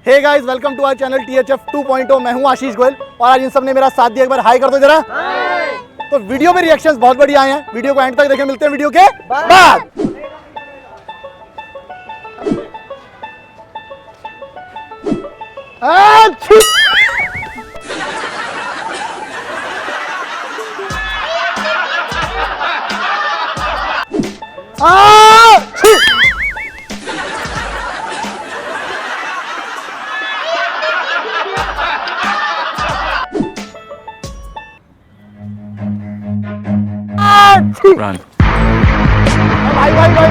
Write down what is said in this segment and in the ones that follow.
Hey guys, welcome to our channel THF 2.0। मैं हूं आशीष गोयल और आज इन सब ने मेरा साथ दिया। एक बार हाई कर दो जरा। तो वीडियो में रिएक्शंस बहुत बढ़िया आए हैं। वीडियो को एंड तक देखें। मिलते हैं वीडियो के बाद। Run. भाई भाई भाई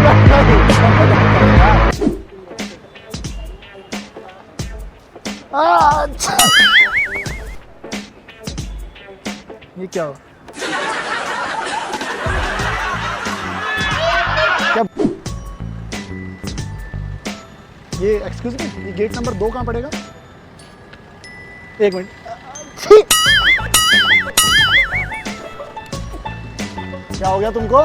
ये क्या हो? क्या ये एक्सक्यूज मी, ये गेट नंबर 2 कहाँ पड़ेगा? एक मिनट। क्या हो गया तुमको?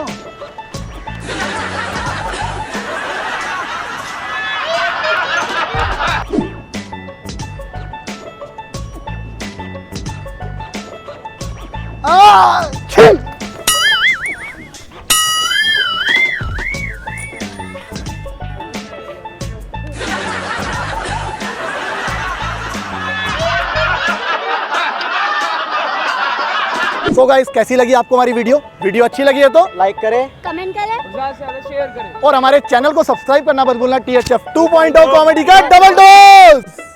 तो गाइस, कैसी लगी आपको हमारी वीडियो? वीडियो अच्छी लगी है तो लाइक करें, कमेंट करें, ज़्यादा से ज़्यादा शेयर करें और हमारे चैनल को सब्सक्राइब करना मत भूलना। THF 2.0 कॉमेडी का डबल डोज।